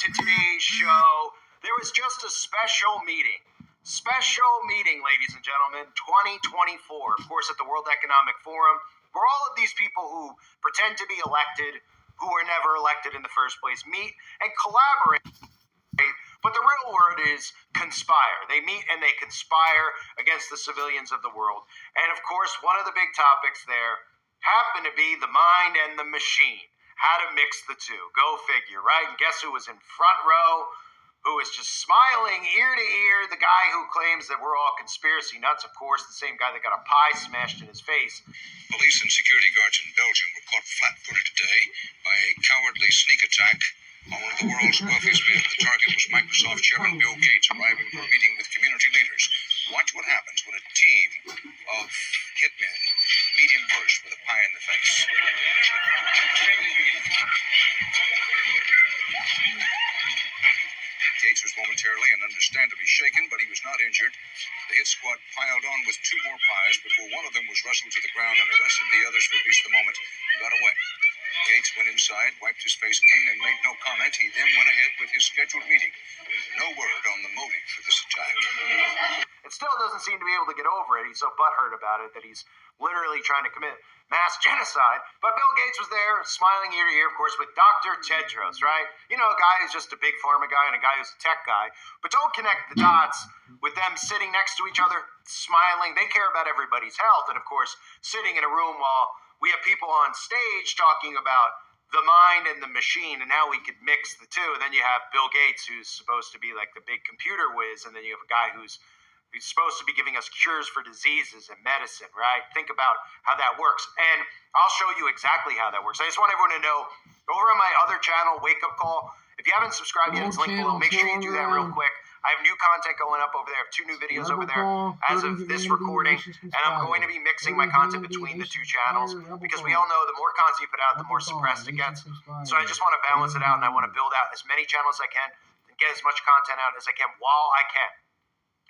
to today's show. There was just a special meeting. Special meeting, ladies and gentlemen, 2024, of course, at the World Economic Forum, where all of these people who pretend to be elected, who were never elected in the first place, meet and collaborate. But the real word is conspire. They meet and they conspire against the civilians of the world. And of course, one of the big topics there happened to be the mind and the machine. How to mix the two. Go figure, right? And guess who was in front row? Who was just smiling ear to ear? The guy who claims that we're all conspiracy nuts, of course, the same guy that got a pie smashed in his face. Police and security guards in Belgium were caught flat-footed today by a cowardly sneak attack on one of the world's wealthiest men. The target was Microsoft Chairman Bill Gates, arriving for a meeting with community leaders. Watch what happens when a team of hitmen meet him first with a pie in the face. Gates was momentarily and understandably shaken, but he was not injured. The hit squad piled on with two more pies before one of them was wrestled to the ground and arrested. The others released the moment and got away. Gates went inside, wiped his face clean, and made no comment. He then went ahead with his scheduled meeting. No word on the motive for this attack. It still doesn't seem to be able to get over it. He's so butthurt about it that he's literally trying to commit mass genocide. But Bill Gates was there, smiling ear to ear, of course, with Dr. Tedros, right? You know, a guy who's just a big pharma guy and a guy who's a tech guy. But don't connect the dots with them sitting next to each other, smiling. They care about everybody's health. And, of course, sitting in a room while we have people on stage talking about the mind and the machine and how we could mix the two. And then you have Bill Gates, who's supposed to be like the big computer whiz. And then you have a guy who's supposed to be giving us cures for diseases and medicine, right? Think about how that works. And I'll show you exactly how that works. I just want everyone to know, over on my other channel, Wake Up Call, if you haven't subscribed yet, it's linked below. Make sure you do that real quick. I have new content going up over there. I have 2 new videos over there as of this recording. And I'm going to be mixing my content between the 2 channels because we all know the more content you put out, the more suppressed it gets. So I just want to balance it out, and I want to build out as many channels as I can and get as much content out as I can while I can.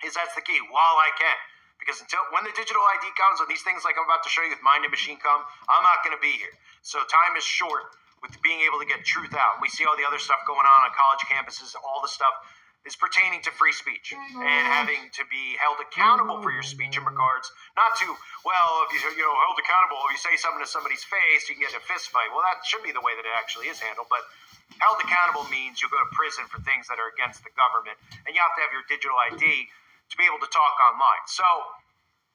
That's the key, while I can. Because when the digital ID comes, when these things like I'm about to show you with Mind and Machine come, I'm not going to be here. So time is short with being able to get truth out. We see all the other stuff going on college campuses, all the stuff is pertaining to free speech and having to be held accountable for your speech in regards, not to, well, if you know, held accountable, if you say something to somebody's face, you can get in a fist fight. Well, that should be the way that it actually is handled, but held accountable means you'll go to prison for things that are against the government, and you have to have your digital ID to be able to talk online. So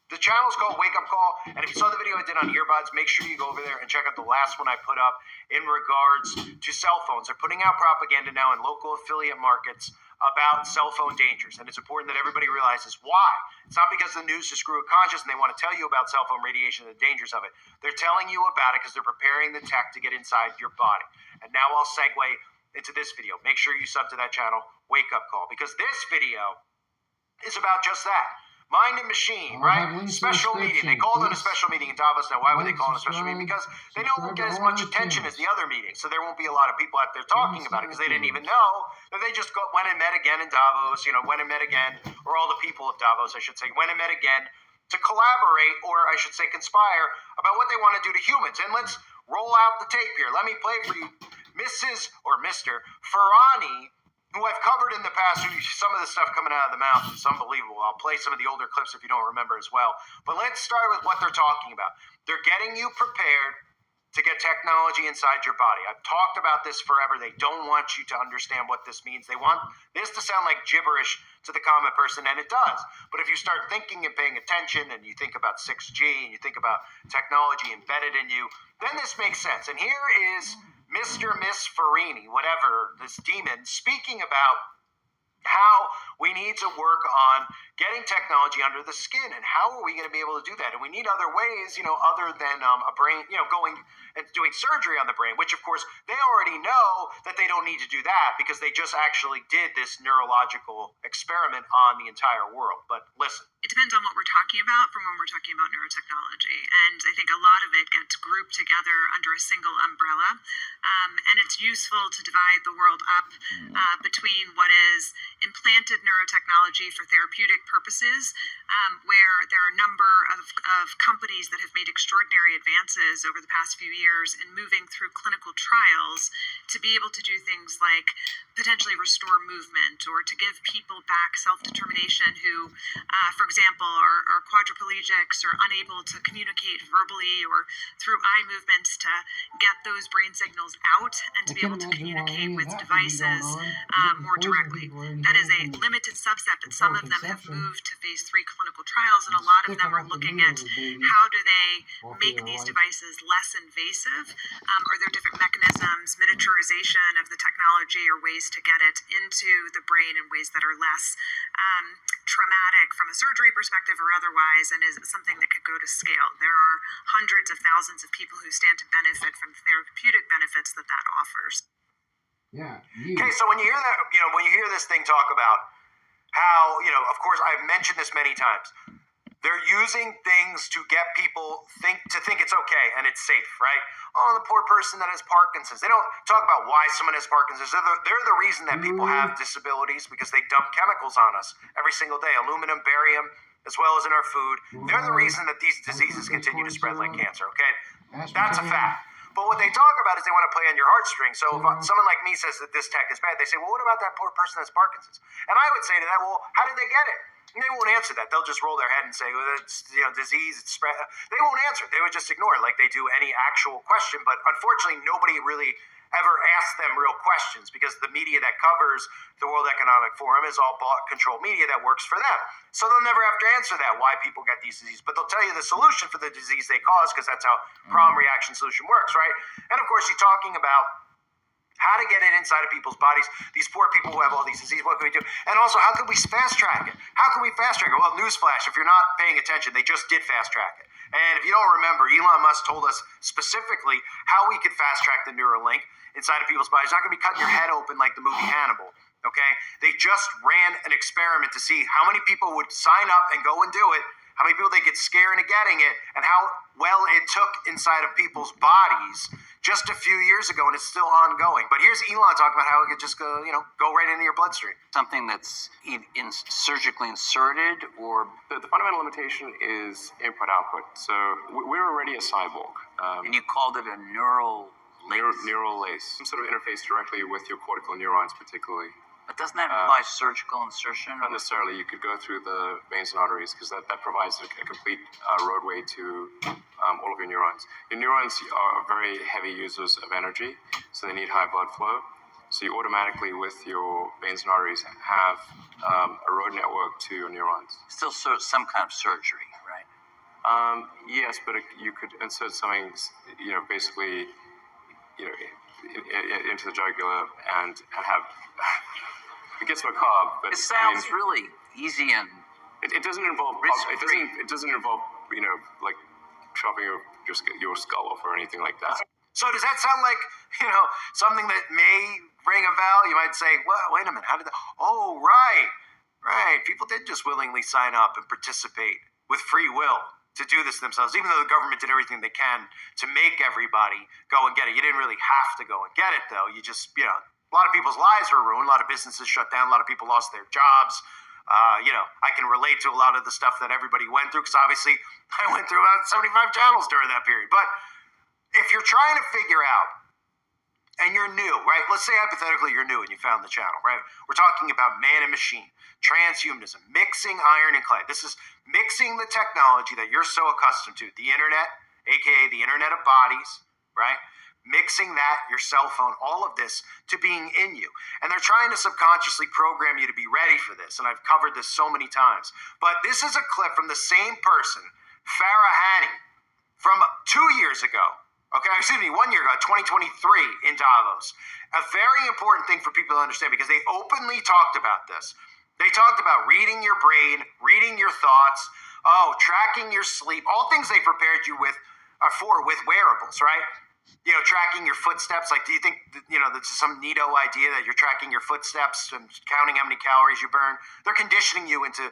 the channel is called Wake Up Call, and if you saw the video I did on earbuds, make sure you go over there and check out the last one I put up in regards to cell phones. They're putting out propaganda now in local affiliate markets about cell phone dangers, and it's important that everybody realizes why. It's not because the news is screw conscious and they want to tell you about cell phone radiation and the dangers of it. They're telling you about it because they're preparing the tech to get inside your body. And now I'll segue into this video. Make sure you sub to that channel, Wake Up Call, because this video is about just that. Mind and Machine, right? Special meeting. They called it a special meeting in Davos. Now, why would they call it a special meeting? Because they know it won't get as much attention as the other meetings. So there won't be a lot of people out there talking about it because they didn't even know that they just went and met again in Davos, went and met again, or all the people of Davos, I should say, went and met again to collaborate, or I should say conspire, about what they want to do to humans. And let's roll out the tape here. Let me play for you Mrs. or Mr. Farahani, who I've covered in the past. Some of the stuff coming out of the mouth is unbelievable. I'll play some of the older clips if you don't remember as well. But let's start with what they're talking about. They're getting you prepared to get technology inside your body. I've talked about this forever. They don't want you to understand what this means. They want this to sound like gibberish to the common person, and it does. But if you start thinking and paying attention, and you think about 6G, and you think about technology embedded in you, then this makes sense. And here is Mr. Miss Farini, whatever, this demon, speaking about how we need to work on getting technology under the skin, and how are we going to be able to do that? And we need other ways, other than a brain, going and doing surgery on the brain, which of course they already know that they don't need to do that because they just actually did this neurological experiment on the entire world. But listen. It depends on what we're talking about from when we're talking about neurotechnology. And I think a lot of it gets grouped together under a single umbrella. And it's useful to divide the world up between what is implanted neurotechnology for therapeutic purposes, where there are a number of companies that have made extraordinary advances over the past few years in moving through clinical trials to be able to do things like potentially restore movement or to give people back self-determination who, for example, are quadriplegics or unable to communicate verbally or through eye movements to get those brain signals out and to be able to communicate with devices more directly. That is a limited subset, but some of them have moved to phase 3 clinical trials, and a lot of them are looking at how do they make these devices less invasive. Are there different mechanisms, miniaturization of the technology, or ways to get it into the brain in ways that are less traumatic from a surgery perspective or otherwise, and is it something that could go to scale? There are hundreds of thousands of people who stand to benefit from therapeutic benefits that offers. Yeah. Okay, so when you hear that, when you hear this thing talk about how, of course, I've mentioned this many times, they're using things to get people to think it's okay and it's safe, right? Oh, the poor person that has Parkinson's. They don't talk about why someone has Parkinson's. They're the reason that people have disabilities because they dump chemicals on us every single day, aluminum, barium, as well as in our food. They're the reason that these diseases continue to spread like cancer, okay? That's a fact. But what they talk about is they want to play on your heartstrings. So if someone like me says that this tech is bad, they say, well, what about that poor person that's Parkinson's? And I would say to that, well, how did they get it? And they won't answer that. They'll just roll their head and say, well, it's disease, it's spread. They won't answer it. They would just ignore it like they do any actual question. But unfortunately, nobody really ever asks them real questions because the media that covers the World Economic Forum is all bought, controlled media that works for them. So they'll never have to answer that, why people get these diseases. But they'll tell you the solution for the disease they cause because that's how problem reaction solution works, right? And of course, you're talking about how to get it inside of people's bodies. These poor people who have all these diseases, what can we do? And also, how can we fast track it? How can we fast track it? Well, newsflash, if you're not paying attention, they just did fast track it. And if you don't remember, Elon Musk told us specifically how we could fast track the Neuralink inside of people's bodies. It's not going to be cutting your head open like the movie Hannibal, okay? They just ran an experiment to see how many people would sign up and go and do it, how many people they get scared into getting it, and how well it took inside of people's bodies just a few years ago, and it's still ongoing. But here's Elon talking about how it could just go right into your bloodstream. Something that's surgically inserted, or the fundamental limitation is input-output. So we're already a cyborg. And you called it a neural lace. Some sort of interface directly with your cortical neurons, particularly. But doesn't that imply surgical insertion? Not necessarily. You could go through the veins and arteries because that provides a complete roadway to all of your neurons. Your neurons are very heavy users of energy, so they need high blood flow. So you automatically, with your veins and arteries, have a road network to your neurons. Still some kind of surgery, right? Yes, but you could insert something, basically, into the jugular and have... It gets macabre, but it sounds really easy and it doesn't involve risk-free. It doesn't involve like chopping your skull off or anything like that. So does that sound like something that may ring a bell? You might say, well, wait a minute, how did that? Oh, right. People did just willingly sign up and participate with free will to do this themselves, even though the government did everything they can to make everybody go and get it. You didn't really have to go and get it, though. You just, a lot of people's lives were ruined. A lot of businesses shut down. A lot of people lost their jobs. I can relate to a lot of the stuff that everybody went through because obviously I went through about 75 channels during that period. But if you're trying to figure out, and you're new, right? Let's say hypothetically you're new and you found the channel, right? We're talking about man and machine, transhumanism, mixing iron and clay. This is mixing the technology that you're so accustomed to, the internet, aka the internet of bodies, right? Mixing that, your cell phone, all of this to being in you. And they're trying to subconsciously program you to be ready for this. And I've covered this so many times. But this is a clip from the same person, Farah Hani, from 2 years ago. 1 year ago, 2023 in Davos. A very important thing for people to understand because they openly talked about this. They talked about reading your brain, reading your thoughts, tracking your sleep, all things they prepared you with with wearables, right? Tracking your footsteps. Like, do you think, that's some neato idea that you're tracking your footsteps and counting how many calories you burn? They're conditioning you into,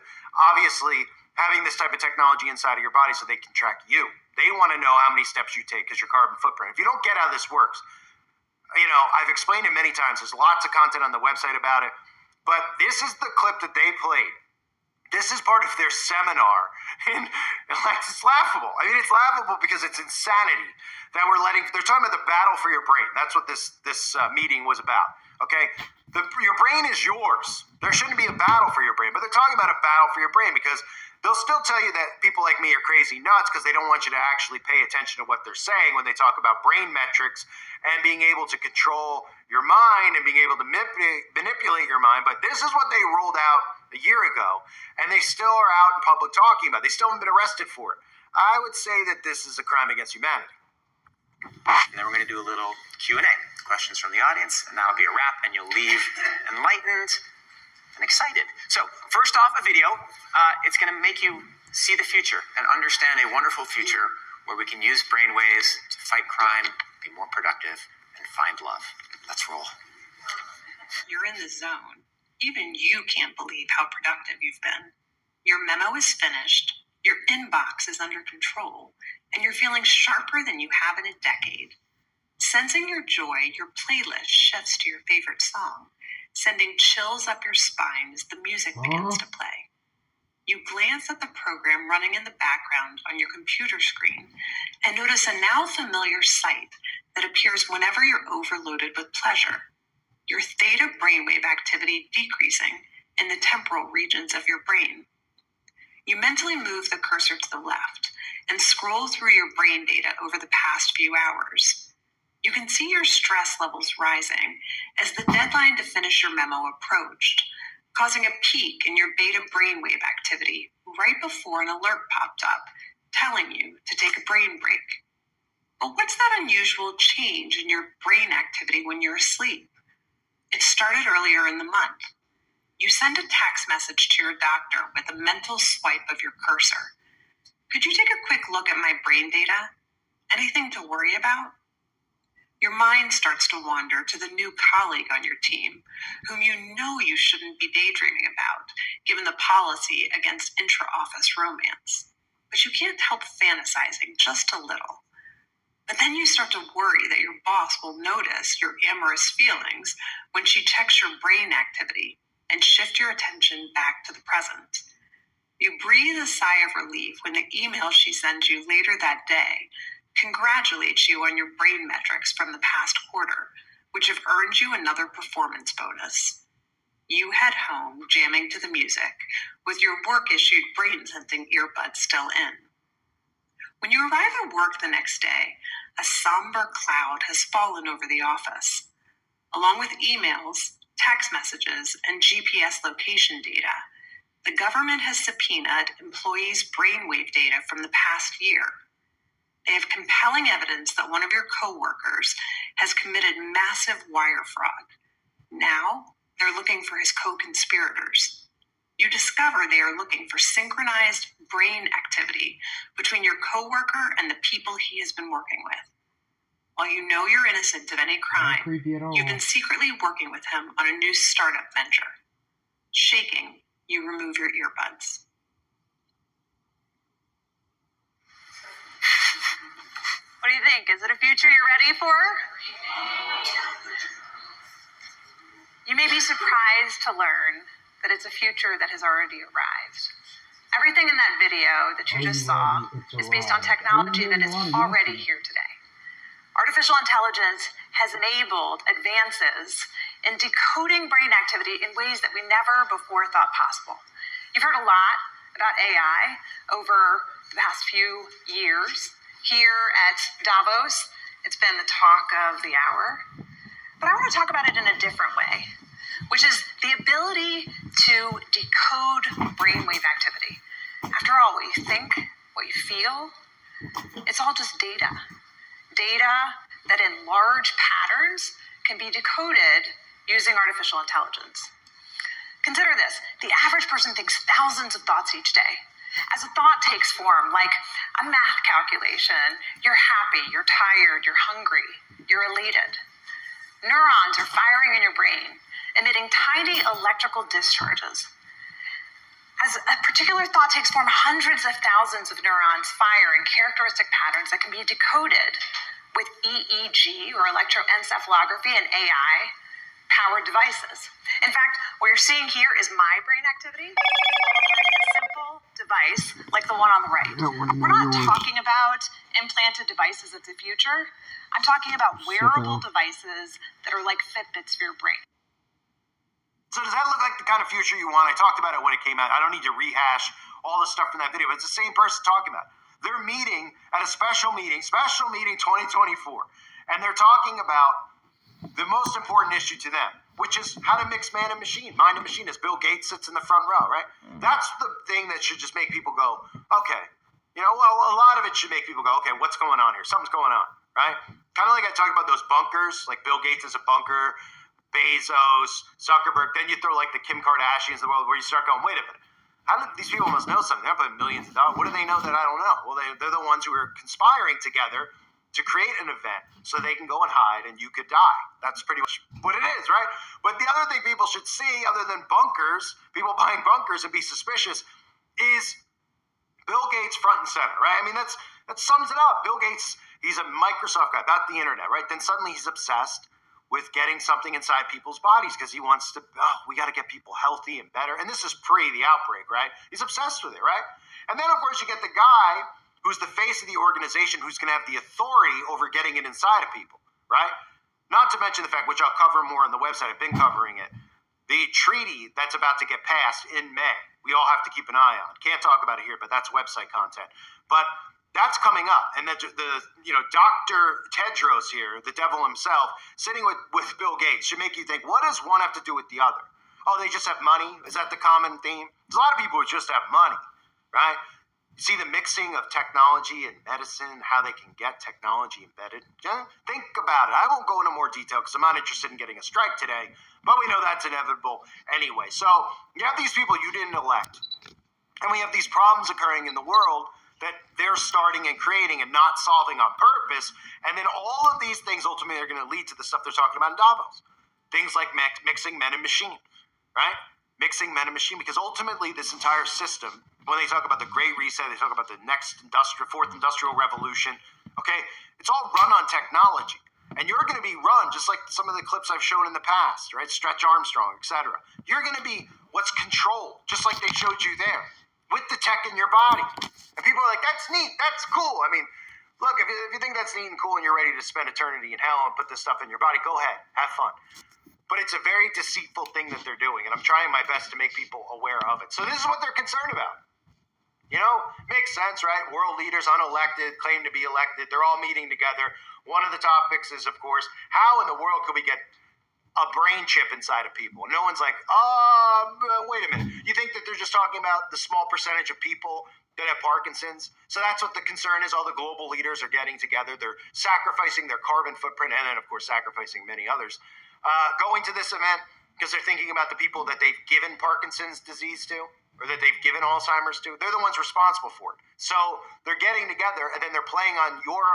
obviously, having this type of technology inside of your body so they can track you. They want to know how many steps you take because your carbon footprint. If you don't get how this works, I've explained it many times. There's lots of content on the website about it. But this is the clip that they played. This is part of their seminar, and it's laughable. I mean, it's laughable because it's insanity that they're talking about the battle for your brain. That's what this meeting was about, okay? Your brain is yours. There shouldn't be a battle for your brain, but they're talking about a battle for your brain because they'll still tell you that people like me are crazy nuts because they don't want you to actually pay attention to what they're saying when they talk about brain metrics and being able to control your mind and being able to manipulate your mind. But this is what they rolled out a year ago, and they still are out in public talking about it. They still haven't been arrested for it. I would say that this is a crime against humanity. And then we're going to do a little Q&A, questions from the audience, and that'll be a wrap, and you'll leave enlightened and excited. So, first off, a video. It's going to make you see the future and understand a wonderful future where we can use brainwaves to fight crime, be more productive, and find love. Let's roll. You're in the zone. Even you can't believe how productive you've been. Your memo is finished, your inbox is under control, and you're feeling sharper than you have in a decade. Sensing your joy, your playlist shifts to your favorite song, sending chills up your spine as the music begins to play. You glance at the program running in the background on your computer screen and notice a now familiar sight that appears whenever you're overloaded with pleasure. Your theta brainwave activity decreasing in the temporal regions of your brain. You mentally move the cursor to the left and scroll through your brain data over the past few hours. You can see your stress levels rising as the deadline to finish your memo approached, causing a peak in your beta brainwave activity right before an alert popped up, telling you to take a brain break. But what's that unusual change in your brain activity when you're asleep? It started earlier in the month. You send a text message to your doctor with a mental swipe of your cursor. Could you take a quick look at my brain data? Anything to worry about? Your mind starts to wander to the new colleague on your team, whom you know you shouldn't be daydreaming about, given the policy against intra-office romance. But you can't help fantasizing just a little. But then you start to worry that your boss will notice your amorous feelings when she checks your brain activity and shift your attention back to the present. You breathe a sigh of relief when the email she sends you later that day congratulates you on your brain metrics from the past quarter, which have earned you another performance bonus. You head home jamming to the music with your work-issued brain-sensing earbuds still in. When you arrive at work the next day, a somber cloud has fallen over the office. Along with emails, text messages, and GPS location data, the government has subpoenaed employees' brainwave data from the past year. They have compelling evidence that one of your coworkers has committed massive wire fraud. Now, they're looking for his co-conspirators. You discover they are looking for synchronized brain activity between your coworker and the people he has been working with. While you know you're innocent of any crime, you've been secretly working with him on a new startup venture. Shaking, you remove your earbuds. What do you think? Is it a future you're ready for? You may be surprised to learn that it's a future that has already arrived. Everything in that video that you just saw is based on technology that is already here today. Artificial intelligence has enabled advances in decoding brain activity in ways that we never before thought possible. You've heard a lot about AI over the past few years. Here at Davos, it's been the talk of the hour. But I want to talk about it in a different way, which is the ability to decode brainwave activity. After all, what you think, what you feel, it's all just data. Data that in large patterns can be decoded using artificial intelligence. Consider this: the average person thinks thousands of thoughts each day. As a thought takes form, like a math calculation, you're happy, you're tired, you're hungry, you're elated. Neurons are firing in your brain, emitting tiny electrical discharges. As a particular thought takes form, hundreds of thousands of neurons fire in characteristic patterns that can be decoded with EEG, or electroencephalography, and AI, powered devices. In fact, what you're seeing here is my brain activity. A simple device like the one on the right. We're not talking about implanted devices of the future. I'm talking about wearable devices that are like Fitbits for your brain. So does that look like the kind of future you want? I talked about it when it came out. I don't need to rehash all the stuff from that video, but it's the same person talking about it. They're meeting at a special meeting 2024, and they're talking about the most important issue to them, which is how to mix man and machine, mind and machine, as Bill Gates sits in the front row, right? That's the thing that should just make people go, okay. Well, a lot of it should make people go, okay, what's going on here? Something's going on, right? Kind of like I talked about those bunkers, like Bill Gates is a bunker, Bezos, Zuckerberg, then you throw like the Kim Kardashians in the world where you start going, wait a minute. These people must know something. They're putting millions of dollars. What do they know that I don't know? Well, they're the ones who are conspiring together to create an event so they can go and hide and you could die. That's pretty much what it is, right? But the other thing people should see, other than bunkers, people buying bunkers and be suspicious, is Bill Gates front and center, right? I mean, that sums it up. Bill Gates, he's a Microsoft guy, about the internet, right? Then suddenly he's obsessed with getting something inside people's bodies because he wants to, we got to get people healthy and better. And this is pre the outbreak, right? He's obsessed with it, right? And then, of course, you get the guy who's the face of the organization who's going to have the authority over getting it inside of people, right? Not to mention the fact, which I'll cover more on the website, I've been covering it, the treaty that's about to get passed in May. We all have to keep an eye on. Can't talk about it here, but that's website content. But that's coming up, and the Dr. Tedros here, the devil himself, sitting with Bill Gates should make you think, what does one have to do with the other? Oh, they just have money? Is that the common theme? There's a lot of people who just have money, right? You see the mixing of technology and medicine, how they can get technology embedded. Yeah, think about it. I won't go into more detail because I'm not interested in getting a strike today, but we know that's inevitable anyway. So you have these people you didn't elect, and we have these problems occurring in the world that they're starting and creating and not solving on purpose. And then all of these things ultimately are going to lead to the stuff they're talking about in Davos. Things like mixing men and machine, right? Mixing men and machine, because ultimately this entire system, when they talk about the Great Reset, they talk about the next fourth industrial revolution, okay? It's all run on technology. And you're going to be run just like some of the clips I've shown in the past, right? Stretch Armstrong, etc. You're going to be what's controlled, just like they showed you there, with the tech in your body. And people are like, that's neat, that's cool. I mean, look, if you think that's neat and cool and you're ready to spend eternity in hell and put this stuff in your body, go ahead, have fun. But it's a very deceitful thing that they're doing, and I'm trying my best to make people aware of it. So this is what they're concerned about. Makes sense, right? World leaders, unelected, claim to be elected. They're all meeting together. One of the topics is, of course, how in the world could we get a brain chip inside of people? No one's like, wait a minute. You think that they're just talking about the small percentage of people that have Parkinson's? So that's what the concern is. All the global leaders are getting together. They're sacrificing their carbon footprint and then, of course, sacrificing many others. Going to this event because they're thinking about the people that they've given Parkinson's disease to, or that they've given Alzheimer's to. They're the ones responsible for it. So they're getting together and then they're playing on your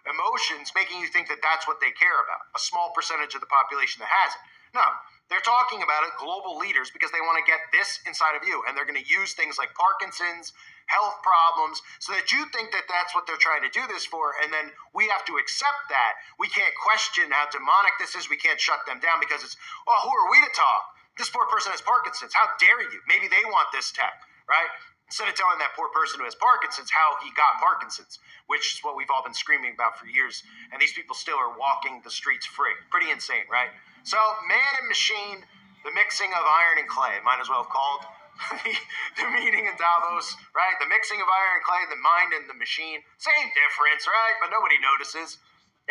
emotions, making you think that that's what they care about, a small percentage of the population that has it. No, they're talking about it, global leaders, because they want to get this inside of you. And they're going to use things like Parkinson's, health problems, so that you think that that's what they're trying to do this for. And then we have to accept that. We can't question how demonic this is. We can't shut them down because it's, who are we to talk? This poor person has Parkinson's. How dare you? Maybe they want this tech, right? Instead of telling that poor person who has Parkinson's how he got Parkinson's, which is what we've all been screaming about for years. And these people still are walking the streets free. Pretty insane, right? So man and machine, the mixing of iron and clay, might as well have called the meeting in Davos, right? The mixing of iron and clay, the mind and the machine. Same difference, right? But nobody notices.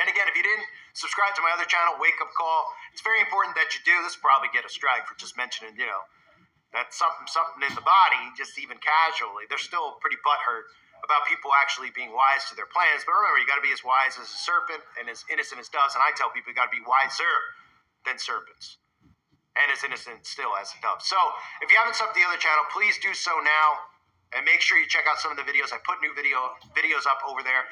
And again, if you didn't subscribe to my other channel, Wake Up Call, it's very important that you do. This will probably get a strike for just mentioning, that something in the body, just even casually. They're still pretty butthurt about people actually being wise to their plans. But remember, you got to be as wise as a serpent and as innocent as doves. And I tell people you got to be wiser than serpents and as innocent still as a dove. So if you haven't subbed to the other channel, please do so now. And make sure you check out some of the videos. I put new videos up over there.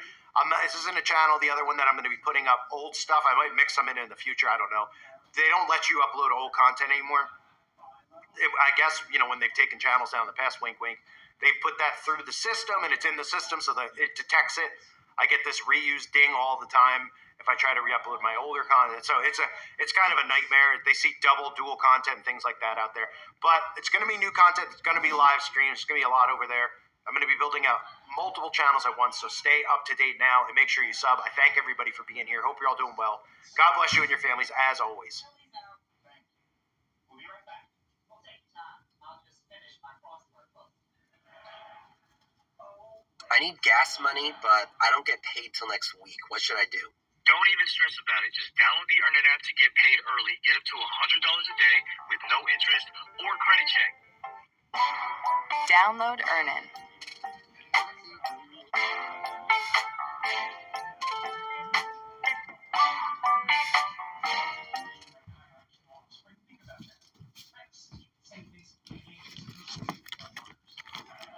This isn't a channel, the other one that I'm going to be putting up old stuff. I might mix them in the future. I don't know. They don't let you upload old content anymore. I guess, when they've taken channels down in the past, wink, wink, they've put that through the system and it's in the system so that it detects it. I get this reuse ding all the time if I try to re-upload my older content. So it's kind of a nightmare. They see dual content and things like that out there. But it's going to be new content. It's going to be live streams. It's going to be a lot over there. I'm going to be building out multiple channels at once. So stay up to date now and make sure you sub. I thank everybody for being here. Hope you're all doing well. God bless you and your families as always. I need gas money, but I don't get paid till next week. What should I do? Don't even stress about it. Just download the Earnin app to get paid early. Get up to $100 a day with no interest or credit check. Download Earnin.